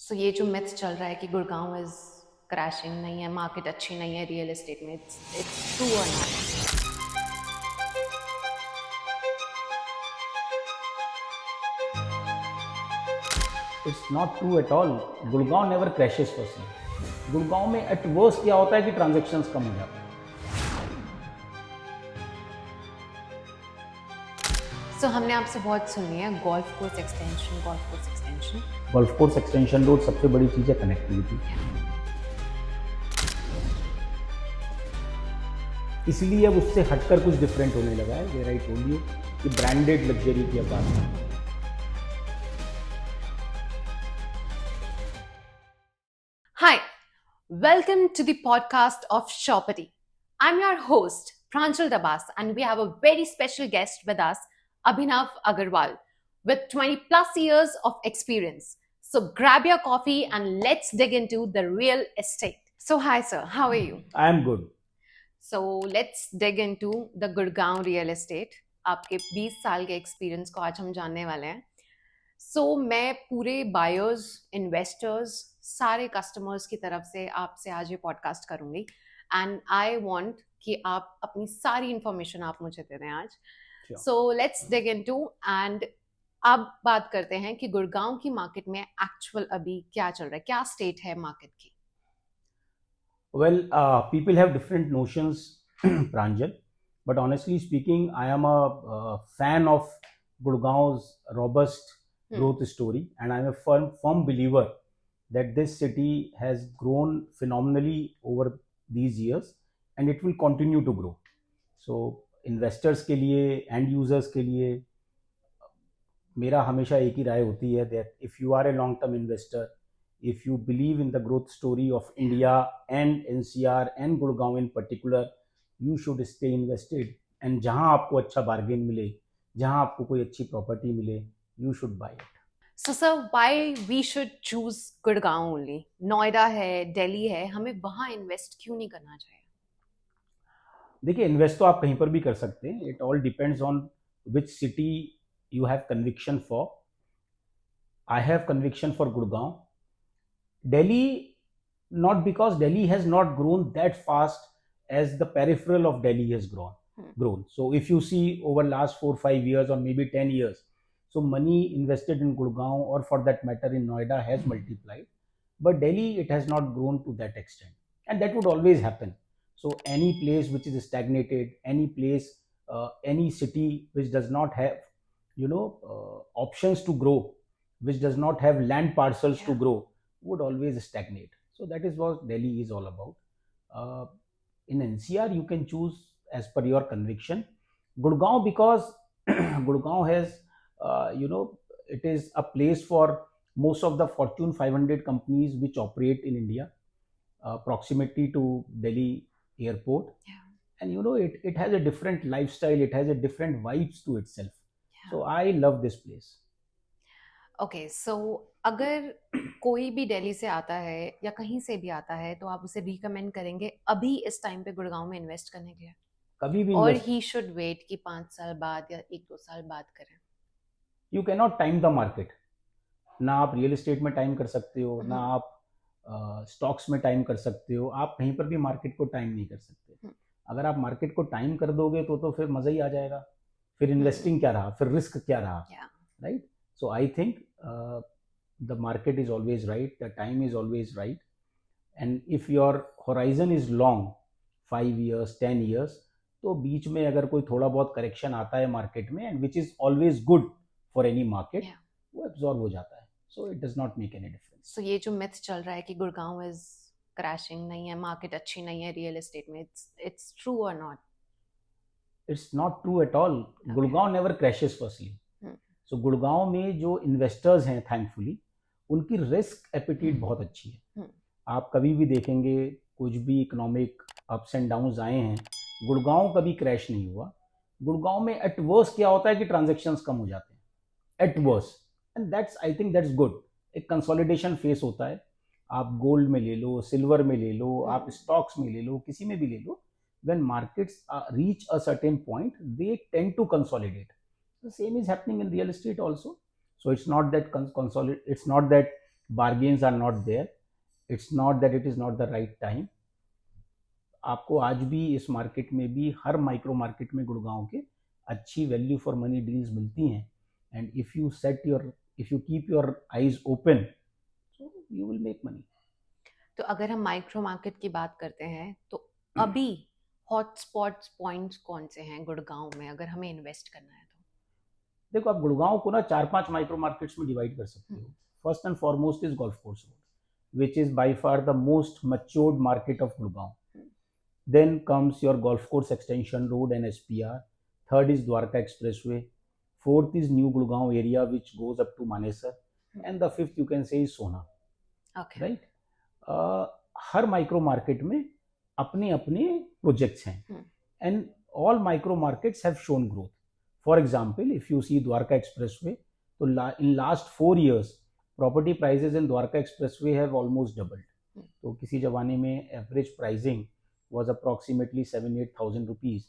सो ये जो मिथ चल रहा है कि गुड़गांव इज क्रैशिंग नहीं है, मार्केट अच्छी नहीं है रियल एस्टेट में, इट्स ट्रू और not? It's not true at all. Gurgaon never crashes person. Gurgaon में एट वर्स्ट क्या होता है कि ट्रांजेक्शन्स कम हो जाते हैं. सो हमने आपसे बहुत सुनी है golf course extension, golf course extension. Golf course extension road सबसे बड़ी चीज़ है कनेक्टिविटी. इसलिए अब उससे हटकर कुछ डिफरेंट होने लगा है. वेयर आई टोल्ड यू कि ब्रांडेड लग्जरी की अब बात है. Hi, welcome to the podcast of Shopity. I'm your host, Pranjal Dabas, and we have a very special guest with us, Abhinav Agarwal, with 20 plus years of experience. So grab your coffee and let's dig into the real estate. So, hi, sir, how are you? I am good. So, let's dig into the Gurgaon real estate. आपके 20 साल के experience को आज हम जानने वाले हैं. मैं पूरे बायर्स, इन्वेस्टर्स, सारे कस्टमर्स की तरफ से आपसे आज ये पॉडकास्ट करूंगी एंड आई वांट कि आप अपनी सारी इंफॉर्मेशन आप मुझे दे दें आज. So let's dig into and अब बात करते हैं कि गुड़गांव की मार्केट में एक्चुअल अभी क्या चल रहा है, क्या स्टेट है मार्केट की. Well, people have different notions, Pranjal, but honestly speaking, I am a fan of Gurgaon's robust growth story, and I'm a firm believer that this city has grown phenomenally over these years, and it will continue to grow. So, investors के लिए, end users के लिए, मेरा हमेशा एक ही राय होती है that if you are a long term investor, if you believe in the growth story of India and NCR and Gurgaon in particular, you should stay invested. And जहाँ आपको अच्छा बार्गेन मिले, जहाँ आपको कोई अच्छी प्रॉपर्टी मिले, you should buy it. So sir, why we should choose Gurgaon only? Noida है, दिल्ली है, हमें वहाँ इन्वेस्ट क्यों नहीं करना चाहिए? देखिए, इन्वेस्ट तो आप कहीं पर भी कर सकते हैं. It all depends on which city you have conviction for. I have conviction for Gurgaon. Delhi, not because Delhi has not grown that fast as the peripheral of Delhi has grown. So if you see over last 4-5 years or maybe 10 years, so money invested in Gurgaon or for that matter in Noida has multiplied, but Delhi it has not grown to that extent, and that would always happen. So any place which is stagnated, any place, any city which does not have, options to grow, which does not have land parcels to grow, would always stagnate. So that is what Delhi is all about. In NCR, you can choose as per your conviction. Gurgaon, because Gurgaon has, it is a place for most of the Fortune 500 companies which operate in India. Proximity to Delhi airport. Yeah. And it has a different lifestyle, it has a different vibes to itself. Yeah. So I love this place. Okay, so अगर कोई भी दिल्ली से आता है या कहीं से भी आता है तो आप उसे रिकमेंड करेंगे अभी इस टाइम पे गुड़गांव में इन्वेस्ट करने के लिए, कभी भी, और ही शुड वेट कि 5 साल बाद या 1-2 साल बाद करें? You can not time the market. ना आप रियल एस्टेट में टाइम कर सकते हो, ना आप स्टॉक्स में टाइम कर सकते हो. आप कहीं पर भी मार्केट को टाइम नहीं कर सकते. अगर आप मार्केट को टाइम कर दोगे तो फिर मजा ही आ जाएगा. फिर इन्वेस्टिंग क्या रहा, फिर रिस्क क्या रहा, right? So I think the market is always right, the time is always right, and if your horizon is long, 5 years, 10 years, तो बीच में अगर कोई थोड़ा बहुत करेक्शन आता है मार्केट में, and which is always good for any market, वो एब्जॉर्ब हो जाता है. So it does not make any difference. So ये जो मिथ चल रहा है कि गुड़गांव इज क्रैशिंग नहीं है, मार्केट अच्छी नहीं है रियल एस्टेट में, इट्स ट्रू और not? It's not true at all. Gurgaon never crashes firstly. सो गुड़गांव में जो इन्वेस्टर्स हैं थैंकफुली, उनकी रिस्क एपिटीट बहुत अच्छी है. आप कभी भी देखेंगे, कुछ भी इकोनॉमिक अप्स एंड डाउन्स आए हैं, गुड़गांव कभी क्रैश नहीं हुआ. गुड़गांव में एट वर्स्ट क्या होता है कि ट्रांजैक्शंस कम हो जाते हैं, eight worst, and that's, I think that's good. एक कंसोलिडेशन फेस होता है. आप गोल्ड में ले लो, सिल्वर में ले लो, आप स्टॉक्स में ले लो, किसी में भी ले लो. When markets reach a certain point, they tend to consolidate. The same is happening in real estate also. So it's not that it's not that bargains are not there. It's not that it is not the right time. आपको आज भी इस market में भी हर micro market में गुड़गांव के अच्छी value for money deals मिलती हैं. And if you keep your eyes open, so you will make money. तो अगर हम माइक्रो मार्केट की बात करते हैं तो अभी हॉटस्पॉट्स पॉइंट्स कौन से हैं गुड़गांव में अगर हमें इन्वेस्ट करना है तो? देखो, आप गुड़गांव को ना 4-5 माइक्रो मार्केट्स में डिवाइड कर सकते हो. First and foremost is golf course road, which is by far the most matured market of Gurgaon. Then comes your golf course extension road and SPR. Third is Dwarka Expressway. Fourth is New Gurgaon area which goes up to Manesar. And the fifth you can say is Sona. Okay. Right? Her micro market में अपने अपने projects हैं. And all micro markets have shown growth. For example, if you see Dwarka Expressway, so in last 4 years, property prices in Dwarka Expressway have almost doubled. तो किसी जमाने में average pricing was approximately 7,000-8,000 rupees.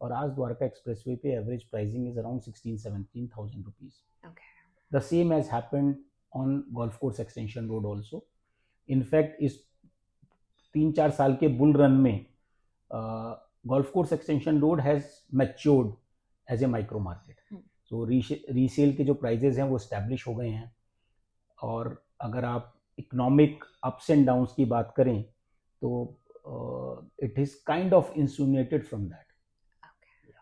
और आज Dwarka expressway पे average pricing is around 16,000-17,000 rupees. Okay. The same has happened on golf course extension road also. In fact, इस 3-4 साल के बुल रन में golf course extension road has matured as a micro market. So resale के जो prizes हैं वो establish हो गए हैं. और अगर आप इकोनॉमिक अप्स एंड डाउन्स की बात करें तो it is kind of insulated from that. Okay.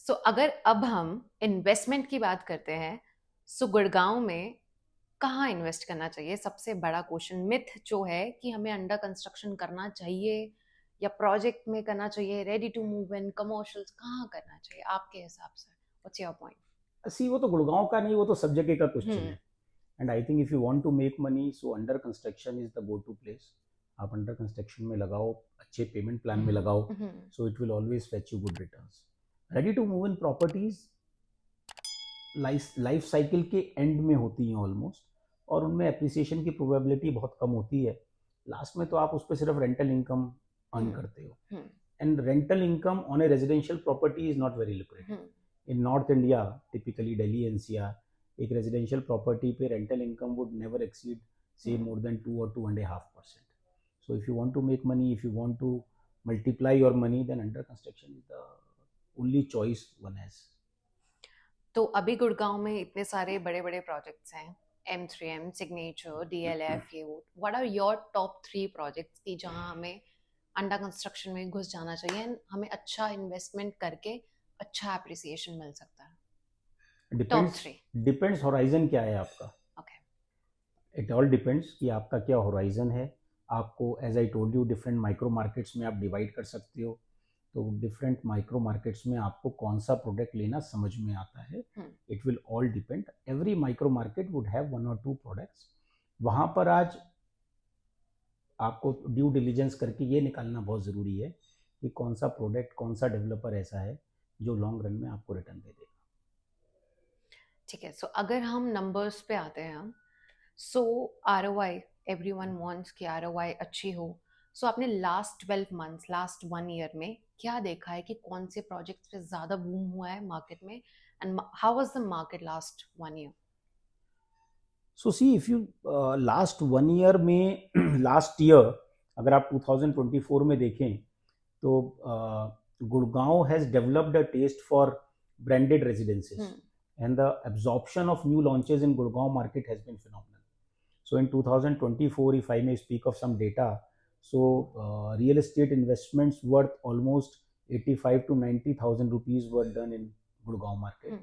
So अगर अब हम इन्वेस्टमेंट की बात करते हैं, सो गुड़गांव में कहाँ इन्वेस्ट करना चाहिए? सबसे बड़ा क्वेश्चन, मिथ जो है कि हमें अंडर कंस्ट्रक्शन करना चाहिए या प्रोजेक्ट में करना चाहिए, ready to move in, commercials, कहाँ करना चाहिए आपके हिसाब से? What's your point? सी, वो तो गुड़गांव का नहीं, वो तो सब जगह का क्वेश्चन है. And I think if you want to make money, so under construction is the go to place. आप अंडर कंस्ट्रक्शन में लगाओ, अच्छे पेमेंट प्लान में लगाओ, so it will always fetch you good returns. Ready to move in properties life cycle के end में होती हैं ऑलमोस्ट, और उनमें एप्रिसिएशन की प्रोबेबिलिटी बहुत कम होती है. लास्ट में तो आप उस पर सिर्फ रेंटल इनकम अर्न करते हो. And rental income on A residential property is not very lucrative. In north India, typically Delhi NCR, एक रेजिडेंशियल प्रॉपर्टी पे rental income would never exceed say more than 2 or 2.5%. So if you want to make money, if you want to multiply your money, then under construction is the only choice one has. तो अभी गुड़गांव में इतने सारे बड़े बड़े projects हैं, M3M, signature, DLF, ये वो. What are your top 3 projects की जहां हमें अंडर कंस्ट्रक्शन में घुस जाना चाहिए एंड हमें अच्छा इन्वेस्टमेंट करके अच्छा एप्रिसिएशन मिल सकता है? डिपेंड्स होराइजन क्या है आपका. इट ऑल डिपेंड्स कि आपका क्या होराइजन है. आपको, as I told you, different micro markets में आप डिवाइड कर सकते हो. तो डिफरेंट माइक्रो मार्केट्स में आपको कौन सा प्रोडक्ट लेना समझ में आता है. It will all depend. Every micro market would have 1 or 2 products. वहाँ पर आज आपको ड्यू डिलीजेंस करके ये निकालना बहुत ज़रूरी है कि कौन सा प्रोडक्ट, कौन सा डेवलपर ऐसा है जो लॉन्ग रन में आपको रिटर्न दे देगा. ठीक है. सो अगर हम नंबर्स पे आते हैं हम, सो ROI, एवरीवन वांट्स कि ROI अच्छी हो. सो आपने लास्ट 12 मंथ्स, लास्ट 1 ईयर में क्या देखा है कि कौन से प्रोजेक्ट्स पे ज़्यादा बूम हुआ है मार्केट में, and how was the market last 1 year? So see, if you last 1 year में लास्ट ईयर अगर आप 2024 में देखें तो Gurgaon has developed a taste for branded residences and the absorption of new launches in Gurgaon market has been phenomenal. So in 2024, if I may speak of some data, so real estate investments worth almost 85 to 90,000 rupees were done in Gurgaon market,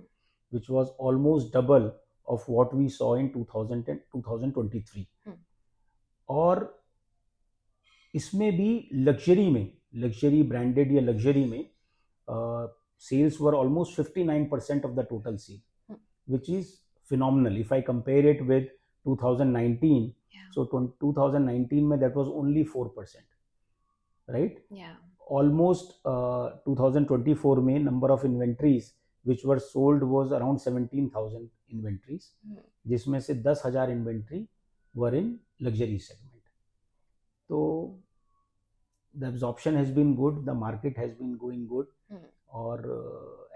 which was almost double of what we saw in 2000 and 2023. और इसमें भी luxury branded या luxury में sales were almost 59% of the total sale, which is phenomenal. If I compare it with 2019, so 2019 mein that was only 4%, right? Yeah. Almost 2024 mein number of inventories which were sold was around 17,000 inventories, जिसमें से 10,000 inventory were in luxury segment. So the absorption has been good, the market has been going good. Or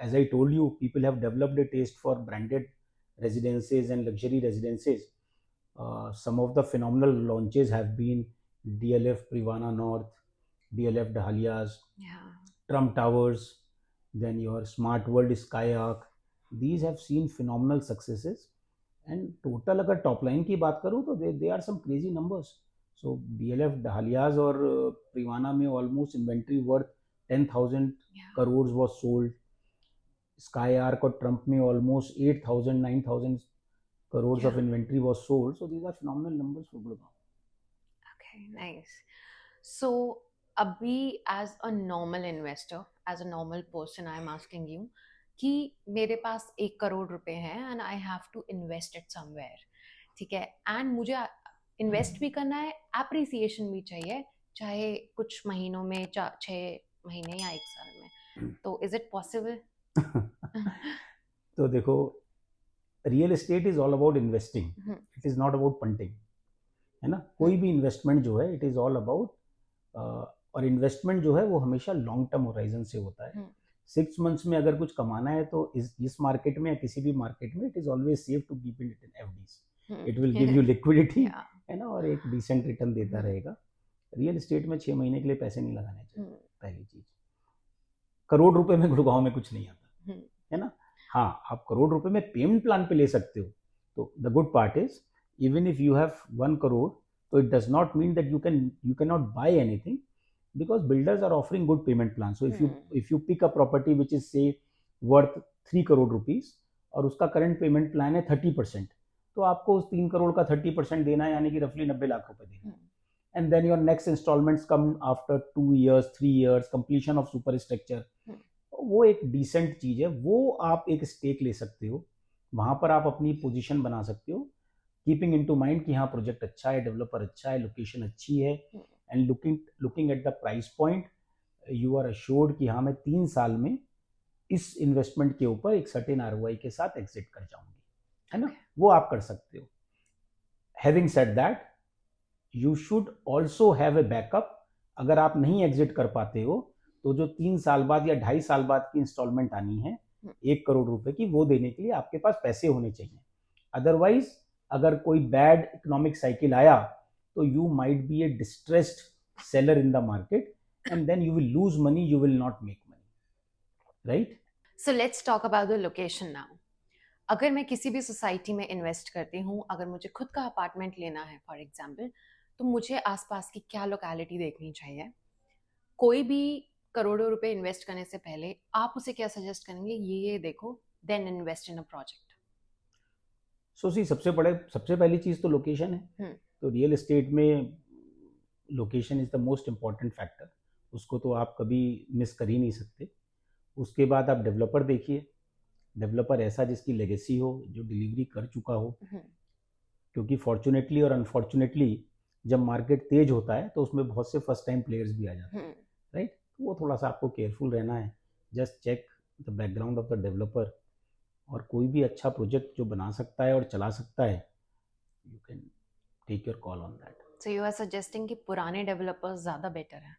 as I told you, people have developed a taste for branded residences and luxury residences. Some of the phenomenal launches have been DLF Privana North, DLF Dahlias, Yeah. Trump Towers, then your Smart World Skyarc. These have seen phenomenal successes. And total अगर top line की बात करूँ तो they are some crazy numbers. So DLF Dahlias और प्रिवाना में almost inventory worth 10,000 crore was sold. Sky arc और Trump में almost 8,000 9,000 crores of inventory was sold. So these are phenomenal numbers for Gurgaon. Okay, nice. So, abhi as a normal investor, as a normal person, I'm asking you कि मेरे पास 1 करोड़ रुपए हैं and I have to invest it somewhere, ठीक है, and मुझे invest भी करना है, एप्रिसिएशन भी चाहिए, चाहे कुछ महीनों में, 6 महीने या 1 साल में, तो इज इट पॉसिबल? तो देखो, real estate is all about investing, it is not about painting, है ना. कोई भी इन्वेस्टमेंट जो है इट इज ऑल अबाउट, और इन्वेस्टमेंट जो है वो हमेशा लॉन्ग टर्म होराइजन से होता है. 6 मंथ्स में अगर कुछ कमाना है तो इस मार्केट में या किसी भी मार्केट में it is always safe to keep it in FDs. It will give you liquidity, है ना, और एक डिसेंट रिटर्न देता रहेगा. रियल एस्टेट में 6 महीने के लिए पैसे नहीं लगाने चाहिए. पहली चीज, करोड़ रुपए में गुड़गांव में कुछ नहीं आता, है ना. हाँ, आप करोड़ रुपए में पेमेंट प्लान पे ले सकते हो. तो the good part is even if you have 1 crore, so it does not mean that you cannot buy anything, because builders are offering good payment plans. So if you pick a property which is say worth 3 crore rupees और उसका current payment plan है 30%, तो आपको उस 3 करोड़ का 30% देना है, यानी कि रफली 90 लाख रुपए देना है. And then your next installments come after 2 years 3 years completion of super structure. वो एक डिसेंट चीज है, वो आप एक स्टेक ले सकते हो, वहां पर आप अपनी पोजीशन बना सकते हो, कीपिंग इन टू माइंड कि हाँ प्रोजेक्ट अच्छा है, डेवलपर अच्छा है, लोकेशन अच्छी है, and looking at the price point, you are assured कि हाँ मैं 3 साल में इस इन्वेस्टमेंट के ऊपर एक सर्टेन आरओआई के साथ एग्जिट कर जाऊंगी, है ना. वो आप कर सकते हो. Having said that, you should also have a backup. अगर आप नहीं एग्जिट कर पाते हो तो जो 3 साल बाद या 2.5 साल बाद की इंस्टॉलमेंट आनी है 1 करोड़ रुपए की, वो देने के लिए आपके पास पैसे होने चाहिए. अदरवाइज अगर कोई बैड इकोनॉमिक साइकिल आया तो you might be a distressed seller in the market, and then you will lose money, you will not make money, right. So let's talk about the location now. अगर मैं किसी भी society में invest करती हूँ, अगर मुझे खुद का अपार्टमेंट लेना है फॉर एग्जाम्पल, तो मुझे आसपास की क्या लोकेलिटी देखनी चाहिए? कोई भी करोड़ों रुपए इन्वेस्ट करने से पहले आप उसे क्या सजेस्ट करेंगे? ये देखो, then invest in a project. So see, सबसे पहली चीज तो लोकेशन है. तो रियल एस्टेट में location is the most important factor, उसको तो आप कभी मिस कर ही नहीं सकते. उसके बाद आप डेवलपर देखिए, डेवलपर ऐसा जिसकी लेगेसी हो, जो डिलीवरी कर चुका हो, क्योंकि फॉर्चुनेटली और अनफॉर्चुनेटली जब मार्केट तेज होता है तो उसमें बहुत से फर्स्ट टाइम प्लेयर्स भी आ जाते हैं, राइट. वो थोड़ा सा आपको केयरफुल रहना है. Just check the background of the developer, और कोई भी अच्छा प्रोजेक्ट जो बना सकता है और चला सकता है, you can take your call on that. So you are suggesting कि पुराने डेवलपर्स ज़्यादा बेटर हैं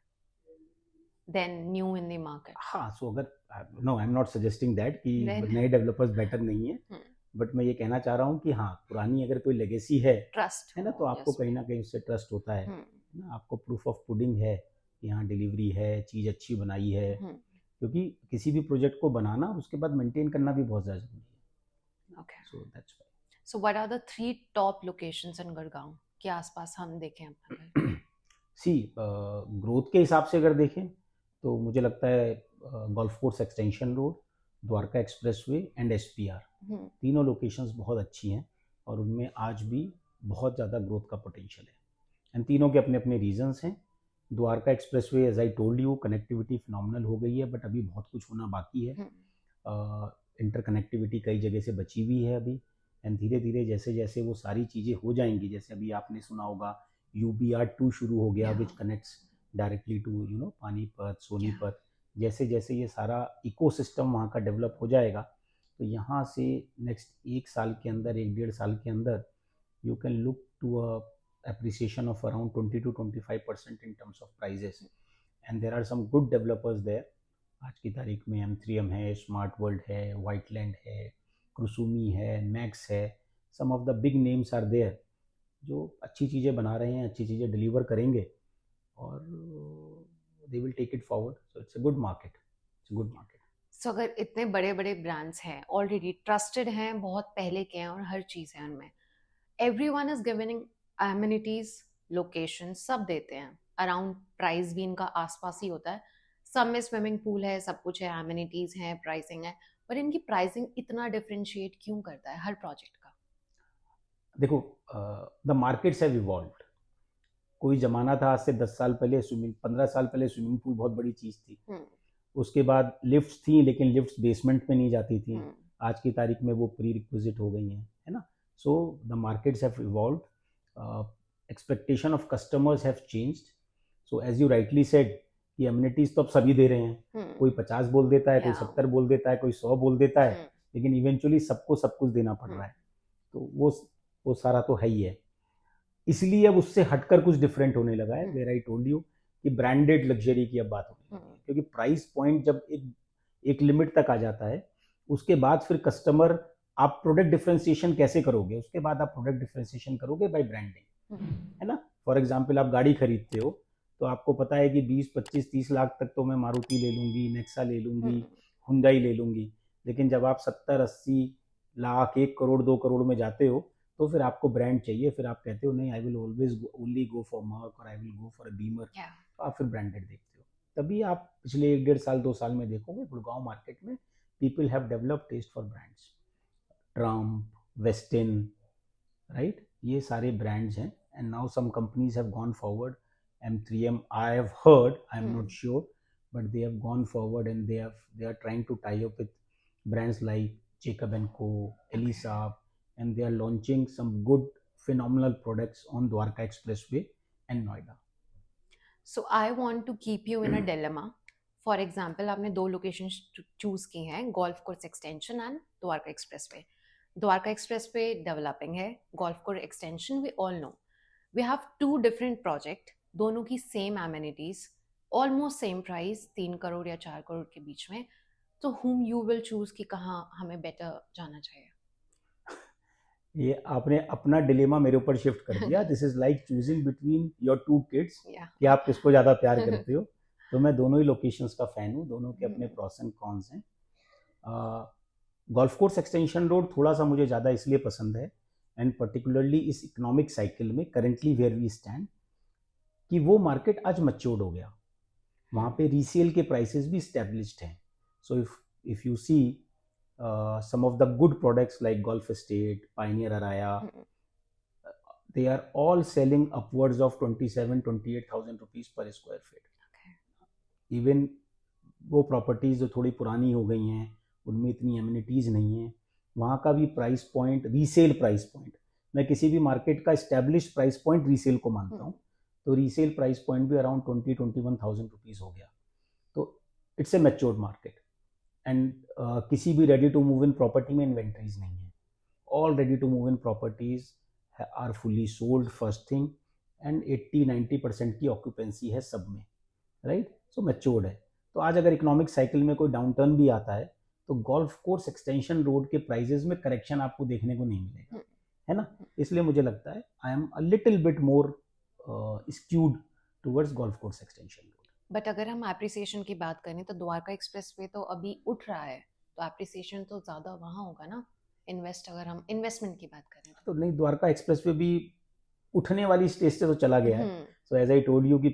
than new in the market? हाँ, सो अगर, no I am not suggesting that कि नए डेवलपर्स बेटर नहीं है, बट मैं ये कहना चाह रहा हूँ कि हाँ, पुरानी अगर कोई लेगेसी है, ट्रस्ट है ना, तो आपको कहीं ना कहीं उससे ट्रस्ट होता है ना. आपको प्रूफ ऑफ पुडिंग है कि हाँ डिलीवरी है, चीज़ अच्छी बनाई है, क्योंकि किसी भी प्रोजेक्ट को बनाना उसके बाद मेंटेन करना भी बहुत ज़्यादा जरूरी है. Okay, so that's why. So what are the 3 top locations in Gurgaon के आसपास हम देखें अपना? सी, ग्रोथ के हिसाब से अगर देखें तो मुझे लगता है golf course extension road, Dwarka expressway and SPR, तीनों लोकेशंस बहुत अच्छी हैं और उनमें आज भी बहुत ज़्यादा ग्रोथ का पोटेंशियल है. एंड तीनों के अपने अपने रीजंस हैं. Dwarka expressway, as I told you, connectivity phenomenal हो गई है, बट अभी बहुत कुछ होना बाकी है. इंटरकनेक्टिविटी कई जगह से बची हुई है अभी, एंड धीरे धीरे जैसे जैसे वो सारी चीज़ें हो जाएंगी, जैसे अभी आपने सुना होगा UBR2 शुरू हो गया, which connects directly to Panipat, Sonipat. जैसे जैसे ये सारा इकोसिस्टम वहाँ का डेवलप हो जाएगा, तो यहाँ से नेक्स्ट 1 साल के अंदर, 1-1.5 साल के अंदर, you can look to a appreciation of around 20 to 25% in terms of prices, and there are some good developers there. आज की तारीख में M3M है, स्मार्ट वर्ल्ड है, वाइटलैंड है, क्रुसुमी है, मैक्स है, some of the big names are there. जो अच्छी चीज़ें बना रहे हैं, अच्छी चीज़ें डिलीवर करेंगे और they will take it forward. So it's a good market, it's a good market. So अगर इतने बड़े बड़े ब्रांड्स हैं, ऑलरेडी ट्रस्टेड हैं, बहुत पहले के हैं और हर चीज़ है उनमें, everyone is giving amenities, location सब देते हैं, अराउंड प्राइस भी इनका आसपास ही होता है, सब में स्विमिंग पूल है, सब कुछ है, एमिनिटीज हैं, प्राइसिंग है, पर इनकी प्राइसिंग इतना डिफरेंशिएट क्यों करता है हर प्रोजेक्ट का? देखो, द मार्केट्स हैव इवॉल्व्ड. कोई ज़माना था आज से 10 साल पहले, 15 साल पहले स्विमिंग पूल बहुत बड़ी चीज़ थी. उसके बाद लिफ्ट्स थी, लेकिन लिफ्ट्स बेसमेंट में नहीं जाती थी. आज की तारीख में वो प्री रिक्विजिट हो गई हैं, है ना. So the markets have evolved, expectation of customers have changed. So as you rightly said कि एमिनिटीज तो अब सभी दे रहे हैं. कोई 50 बोल देता है, कोई 70 बोल देता है, कोई 100 बोल देता है, लेकिन इवेंचुअली सबको सब कुछ देना पड़ रहा है. तो वो सारा तो है ही है. इसलिए अब उससे हटकर कुछ डिफरेंट होने लगा है. वेयर आई टोल्ड यू कि ब्रांडेड लग्जरी की अब बात होने लगी है, क्योंकि प्राइस पॉइंट जब एक लिमिट तक आ जाता है, उसके बाद फिर कस्टमर, आप प्रोडक्ट डिफरेंशिएशन कैसे करोगे? उसके बाद आप प्रोडक्ट डिफरेंशिएशन करोगे बाय ब्रांडिंग, है ना. फॉर एग्जांपल, आप गाड़ी खरीदते हो तो आपको पता है कि 20, 25, 30 लाख तक तो मैं मारुति ले लूंगी, नेक्सा ले लूंगी, हुंडई ले लूंगी. लेकिन जब आप 70, 80 लाख, 1 करोड़, 2 करोड़ में जाते हो, तो फिर आपको ब्रांड चाहिए. फिर आप कहते हो नहीं, I will always only go for Merc और I will go for a Beemer. तो आप फिर ब्रांडेड देखते हो. तभी आप पिछले 1-1.5 साल, 2 साल में देखोगे गुड़गांव मार्केट में people have developed taste for brands. Trump, Westin, right, ये सारे ब्रांड्स हैं. And now some companies have gone forward. M3M, I have heard, I am not sure, but they have gone forward and they are trying to tie up with brands like Jacob and Co, Elisa, and they are launching some good phenomenal products on Dwarka Expressway and Noida. So I want to keep you in a dilemma. For example, आपने 2 location choose की हैं, golf course extension and Dwarka expressway. Dwarka expressway developing है, golf course extension we all know. We have 2 different project, दोनों की same amenities, almost same price, 3 crore या 4 करोड़ के बीच में. तो whom you will choose कि कहाँ हमें बेटर जाना चाहिए? ये आपने अपना डिलेमा मेरे ऊपर शिफ्ट कर दिया. This is like choosing between your 2 kids कि आप किसको ज़्यादा प्यार करते हो. तो मैं दोनों ही लोकेशंस का फ़ैन हूँ, दोनों के अपने प्रॉस एंड कॉन्स हैं. गोल्फ कोर्स एक्सटेंशन रोड थोड़ा सा मुझे ज़्यादा इसलिए पसंद है, एंड पर्टिकुलरली इस इकोनॉमिक साइकिल में करेंटली वेयर वी स्टैंड, कि वो मार्केट आज मैच्योर्ड हो गया. वहाँ पे रीसेल के प्राइसेस भी स्टैब्लिश्ड हैं. So if you see some of the good products like Golf Estate, Pioneer Araya, they are all selling upwards of 27-28,000 rupees per square feet. Even वो प्रॉपर्टीज जो थोड़ी पुरानी हो गई हैं, उनमें इतनी एमिनिटीज़ नहीं हैं, वहाँ का भी price point, resale price point, मैं किसी भी मार्केट का इस्टेब्लिश प्राइस पॉइंट रीसेल को मानता हूँ, तो रीसेल प्राइस पॉइंट भी अराउंड 20-21,000 रुपीज़ हो गया. तो it's a matured market. And किसी भी ready to move in property में इन्वेंट्रीज नहीं है. All ready to move in properties are fully sold, first thing, and 80-90% की ऑक्यूपेंसी है सब में, राइट. सो मैच्योर्ड है. तो आज अगर इकोनॉमिक साइकिल में कोई डाउन टर्न भी आता है, तो गोल्फ कोर्स एक्सटेंशन रोड के प्राइजेज में करेक्शन आपको देखने को नहीं मिलेगा, है ना. इसलिए मुझे लगता है I am a little bit more skewed towards golf course extension road. But अगर हम एप्रिसिएशन की बात करें तो द्वारका एक्सप्रेसवे तो अभी उठ रहा है, तो एप्रिसिएशन तो ज़्यादा वहाँ होगा ना. अगर हम इन्वेस्टमेंट की बात करें तो नहीं, द्वारका एक्सप्रेसवे भी उठने वाली स्टेज से तो चला गया है. So as I told you कि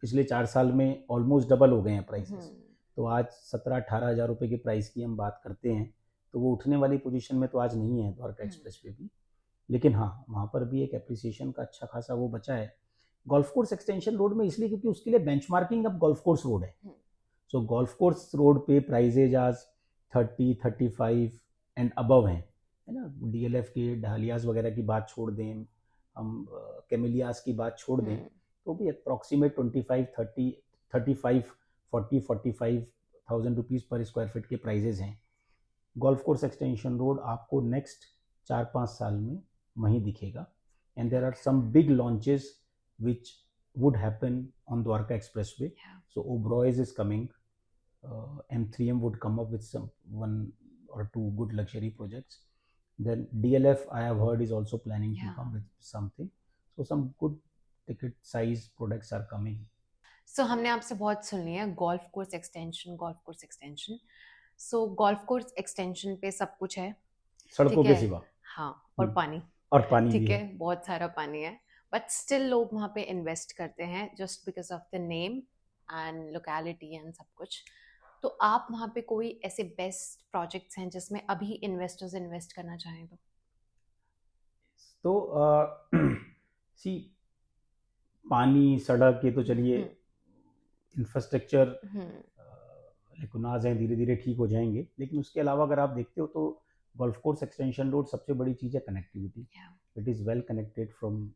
पिछले 4 साल में ऑलमोस्ट डबल हो गए हैं प्राइसेस. तो आज 17-18 हज़ार रुपये की प्राइस की हम बात करते हैं, तो वो उठने वाली पोजीशन में तो आज नहीं है द्वारका एक्सप्रेसवे भी. लेकिन हाँ, वहाँ पर भी एक एप्रिसिएशन का अच्छा खासा वो बचा है गोल्फ कोर्स एक्सटेंशन रोड में, इसलिए क्योंकि उसके लिए बेंचमार्किंग अब गोल्फ कोर्स रोड है. सो गोल्फ कोर्स रोड पे प्राइजेज आज 30-35 एंड अबव हैं, है ना. DLF के डालियाज वगैरह की बात छोड़ दें, हम कैमिलियाज की बात छोड़ दें, तो भी approximate 25-30-40-45,000 rupees per square feet के प्राइजेज हैं. गोल्फ कोर्स एक्सटेंशन रोड आपको नेक्स्ट 4-5 साल में वहीं दिखेगा. And there are some big launches which would happen on Dwarka Expressway. So Oberoi's is coming. M3M would come up with some 1 or 2 good luxury projects. Then DLF, I have heard, is also planning to come with something. So some good ticket size products are coming. सो हमने आपसे बहुत सुन लिया golf course extension, golf course extension. सो golf course extension पे सब कुछ है, सड़कों ठीक के है, सिवा। हाँ, और पानी, और पानी भी ठीक है। है, बहुत सारा पानी है, बट स्टिल लोग वहाँ पे इन्वेस्ट करते हैं just because of the name and locality and सब कुछ। तो आप वहाँ पे कोई ऐसे बेस्ट प्रोजेक्ट्स हैं जिसमें अभी इन्वेस्टर्स इन्वेस्ट करना चाहें तो सी पानी, सड़क, ये तो चलिए इंफ्रास्ट्रक्चर लिकुनाज हैं, धीरे धीरे ठीक हो जाएंगे, लेकिन उसके अलावा अगर आप देखते हो तो गोल्फ कोर्स एक्सटेंशन रोड सबसे बड़ी चीज़ है connectivity. It is well connected from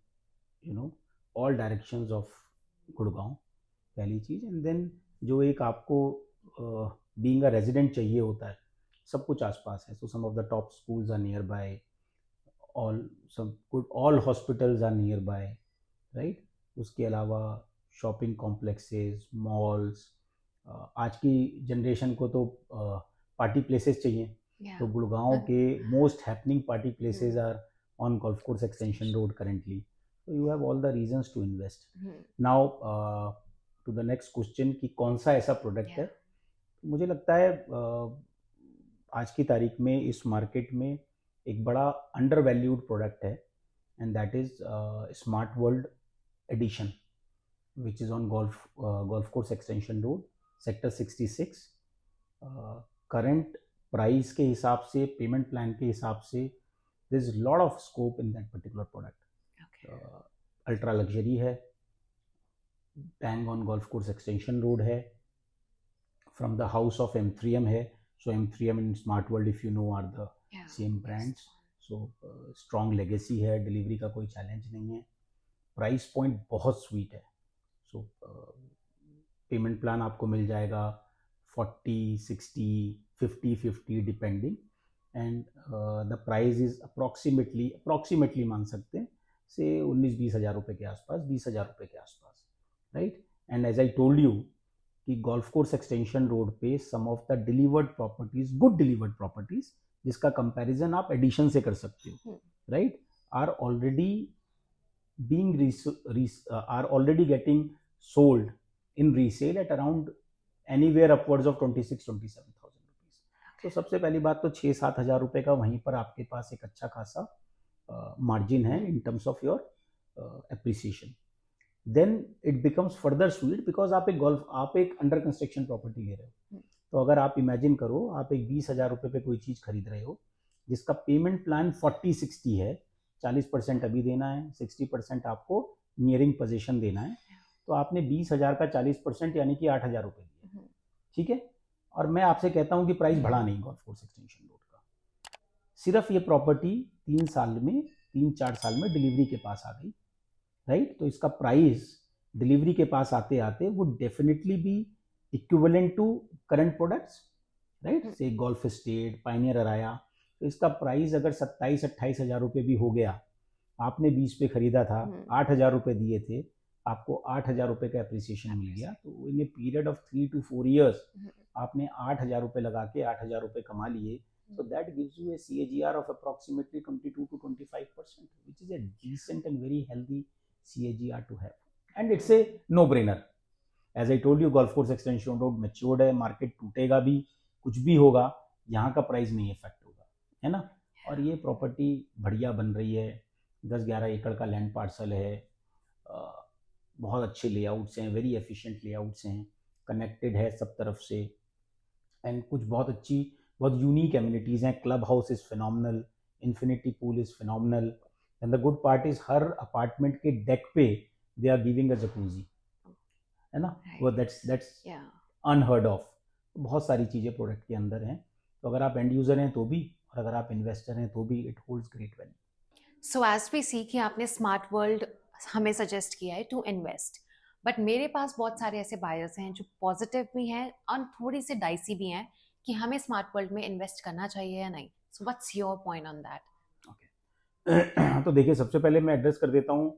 all directions of Gurgaon, पहली चीज़। एंड देन जो एक आपको बीइंग अ रेजिडेंट चाहिए होता है, सब कुछ आसपास है। So some of the top schools are near by, all hospitals are near by, right. उसके अलावा शॉपिंग कॉम्प्लेक्सेस, मॉल्स, आज की जनरेशन को तो पार्टी प्लेसेस चाहिए, तो गुड़गांव के most happening party places are on golf course extension road currently. So you have all the reasons to invest. Now to the next question कि कौन सा ऐसा प्रोडक्ट है, मुझे लगता है आज की तारीख में इस मार्केट में एक बड़ा अंडर वैल्यूड प्रोडक्ट है, and that is Smart World Edition, which is on golf course extension road, sector 66। Current price के हिसाब से, पेमेंट प्लान के हिसाब से, there is lot of scope in that particular product. Ultra luxury है, bang on golf course extension road है, from the house of M3M है। So M3M and Smart World, if you know, are the same brands. So strong legacy है, delivery का कोई challenge नहीं है, price point बहुत sweet है। सो payment plan आपको मिल जाएगा 40, 60, 50 depending, and the price is approximately मान सकते हैं से 19-20 हज़ार रुपये के आसपास, 20 हज़ार रुपये के आसपास, right. And as I told you कि गोल्फ कोर्स एक्सटेंशन रोड पे some of the delivered properties, good delivered properties, जिसका कंपैरिजन आप एडिशन से कर सकते हो, right, are already getting sold in resale at around anywhere upwards of 26-27,000 rupees. तो सबसे पहली बात तो 6-7 हज़ार रुपये का वहीं पर आपके पास एक अच्छा खासा मार्जिन है in terms of your appreciation. Then it becomes further sweet because आप एक अंडर कंस्ट्रक्शन प्रॉपर्टी ले रहे हो। तो अगर आप इमेजिन करो, आप एक 20 हज़ार रुपये पे कोई चीज़ खरीद रहे हो जिसका पेमेंट प्लान 40-60 है, 40% अभी देना है, 60% आपको नियरिंग पोजीशन देना है, तो आपने 20 हज़ार का 40% यानी कि 8 हज़ार रुपये दिए, ठीक है। और मैं आपसे कहता हूँ कि प्राइस बढ़ा नहीं गोल्फ कोर्स एक्सटेंशन रोड का, सिर्फ ये प्रॉपर्टी 3-4 साल में डिलीवरी के पास आ गई, राइट। तो इसका प्राइस डिलीवरी के पास आते आते would definitely be equivalent to current products, right, से गोल्फ एस्टेट, पायनियर अराया। तो इसका प्राइस अगर 27-28 हज़ार रुपये भी हो गया, आपने 20 पे खरीदा था, 8 हज़ार रुपये दिए थे, आपको 8 हज़ार रुपये का एप्रिसिएशन मिल गया, तो इन a period of 3 to 4 years आपने 8 हज़ार रुपये लगा के 8 हज़ार रुपये कमा लिए। So that gives you a CAGR of approximately 22 to 25%, which is a decent and very healthy CAGR to have. And it's a no-brainer. As I told you, golf course extension road matured है, market टूटेगा भी, कुछ भी होगा, यहाँ का price नहीं effect होगा, है ना। और ये प्रॉपर्टी बढ़िया बन रही है, 10-11 एकड़ का लैंड पार्सल है, बहुत अच्छे लेआउट्स हैं, वेरी एफिशिएंट लेआउट्स हैं, कनेक्टेड है सब तरफ से, एंड कुछ बहुत यूनिक एमिनिटीज़ हैं। Club house is phenomenal, infinity pool is phenomenal, and the good part is हर अपार्टमेंट के डेक पे they are giving a jacuzzi, है ना, वो दैट्स अनहर्ड ऑफ। बहुत सारी चीज़ें प्रोडक्ट के अंदर हैं, तो अगर आप एंड यूज़र हैं तो भी, और अगर आप इन्वेस्टर हैं तो भी, it holds great value. So as we see कि आपने स्मार्ट वर्ल्ड हमें सजेस्ट किया है टू इन्वेस्ट, बट मेरे पास बहुत सारे ऐसे बायर्स हैं जो पॉजिटिव भी हैं और थोड़ी सी डाइसी भी हैं कि हमें स्मार्ट वर्ल्ड में इन्वेस्ट करना चाहिए या नहीं। So what's your point on that? Okay, तो देखिए, सबसे पहले मैं एड्रेस कर देता हूँ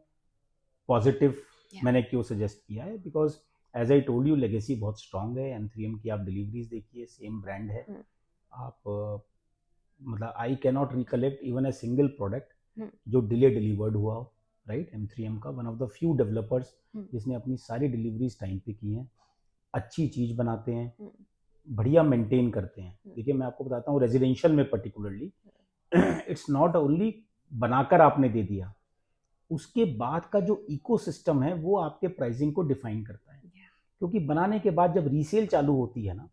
पॉजिटिव मैंने क्यों सजेस्ट किया है, because as I told you, legacy बहुत स्ट्रांग है। M3M की आप डिलीवरीज देखिए, सेम ब्रांड है। आप मतलब I can not recollect even a single product जो डिले डिलीवर्ड हुआ हो, राइट, M3M का one of the few developers जिसने अपनी सारी डिलीवरीज टाइम पे की हैं, अच्छी चीज़ बनाते हैं, बढ़िया मेंटेन करते हैं। देखिए मैं आपको बताता हूँ रेजिडेंशियल में पर्टिकुलरली इट्स नॉट ओनली बनाकर आपने दे दिया, उसके बाद का जो इकोसिस्टम है वो आपके प्राइसिंग को डिफाइन करता है। क्योंकि बनाने के बाद जब रीसेल चालू होती है ना,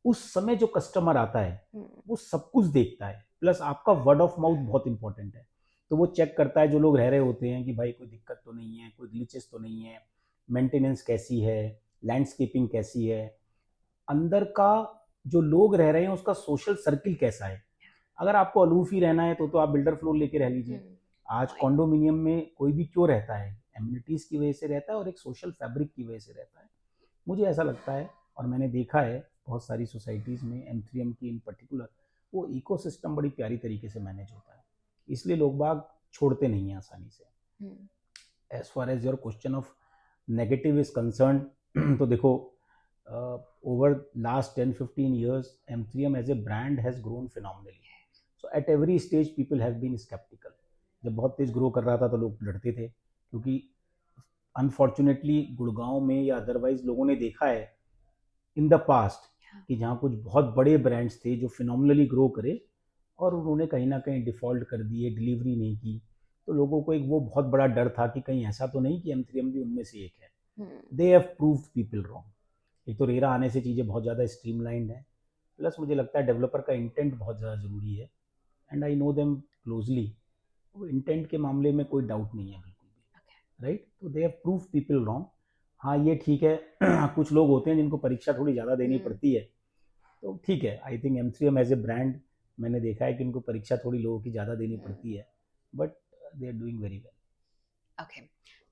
उस समय जो कस्टमर आता है वो सब कुछ देखता है, प्लस आपका वर्ड ऑफ माउथ बहुत इंपॉर्टेंट है। तो वो चेक करता है जो लोग रह रहे होते हैं कि भाई कोई दिक्कत तो नहीं है, कोई ग्लिचेस तो नहीं है, मेंटेनेंस कैसी है, लैंडस्केपिंग कैसी है, अंदर का जो लोग रह रहे हैं उसका सोशल सर्किल कैसा है। अगर आपको अलूफ ही रहना है तो आप बिल्डर फ्लोर लेके रह लीजिए। आज कॉन्डोमिनियम में कोई भी क्यों रहता है, एम्यूनिटीज की वजह से रहता है और एक सोशल फैब्रिक की वजह से रहता है। मुझे ऐसा लगता है और मैंने देखा है बहुत सारी सोसाइटीज़ में M3M की इन पर्टिकुलर, वो इकोसिस्टम बड़ी प्यारी तरीके से मैनेज होता है, इसलिए लोग बाग छोड़ते नहीं हैं आसानी से। As far as your question of negative is concern, तो देखो over last 10-15 years M3M as a brand has grown phenomenally. So at every stage people have been skeptical. जब बहुत तेज ग्रो कर रहा था तो लोग डरते थे, क्योंकि अनफॉर्चुनेटली गुड़गांव में या अदरवाइज लोगों ने देखा है इन द पास्ट कि जहाँ कुछ बहुत बड़े ब्रांड्स थे जो फिनोमिनली ग्रो करे और उन्होंने कहीं ना कहीं डिफ़ॉल्ट कर दिए, डिलीवरी नहीं की, तो लोगों को एक वो बहुत बड़ा डर था कि कहीं ऐसा तो नहीं कि M3M भी उनमें से एक है। They have proved people wrong. एक तो रेरा आने से चीज़ें बहुत ज़्यादा स्ट्रीमलाइंड है, प्लस मुझे लगता है डेवलपर का इंटेंट बहुत ज़्यादा ज़रूरी है, and I know them closely, वो इंटेंट के मामले में कोई डाउट नहीं है बिल्कुल भी, राइट। तो they have prove people wrong. हाँ ये ठीक है कुछ लोग होते हैं जिनको परीक्षा थोड़ी ज़्यादा देनी पड़ती है, तो ठीक है, I think M3M as a brand मैंने देखा है कि उनको परीक्षा थोड़ी लोगों की ज़्यादा देनी पड़ती है, but they are doing very well. Okay,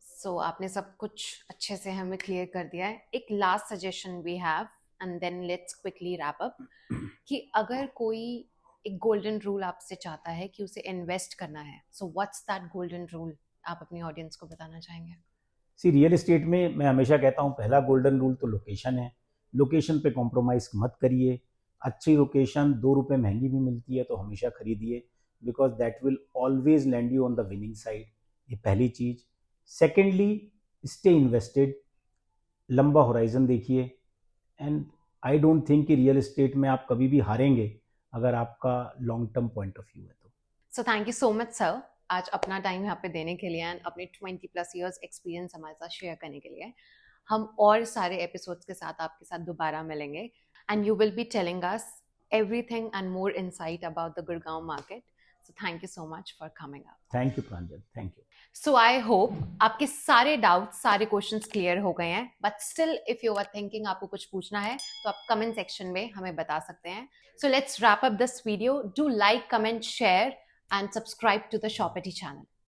so आपने सब कुछ अच्छे से हमें क्लियर कर दिया है। एक last suggestion we have and then let's quickly wrap up, कि अगर कोई एक गोल्डन रूल आपसे चाहता है कि उसे इन्वेस्ट करना है, so what's that golden rule आप अपनी ऑडियंस को बताना चाहेंगे? सी रियल एस्टेट में मैं हमेशा कहता हूँ पहला गोल्डन रूल तो लोकेशन है। लोकेशन पे कॉम्प्रोमाइज़ मत करिए। अच्छी लोकेशन 2 रुपये महंगी भी मिलती है तो हमेशा खरीदिए, because that will always land you on the winning side. ये पहली चीज़। सेकेंडली, स्टे इन्वेस्टेड, लंबा होराइजन देखिए, एंड आई डोंट थिंक कि रियल एस्टेट में आप कभी भी हारेंगे अगर आपका long term point of view है तो। So thank you so much sir, आज अपना टाइम यहाँ पे देने के लिए एंड अपने 20+ इयर्स एक्सपीरियंस हमारे साथ शेयर करने के लिए। हम और सारे एपिसोड्स के साथ आपके साथ दोबारा मिलेंगे and you will be telling us everything and more insight about the Gurgaon market. So thank you so much for coming up. Thank you Pranjal, thank you. So I hope आपके सारे doubts, सारे questions clear हो गए हैं, but still if you are thinking आपको कुछ पूछना है तो आप कमेंट सेक्शन में हमें बता सकते हैं. So let's wrap up this video. Do like, comment, share and subscribe to the Shopity channel.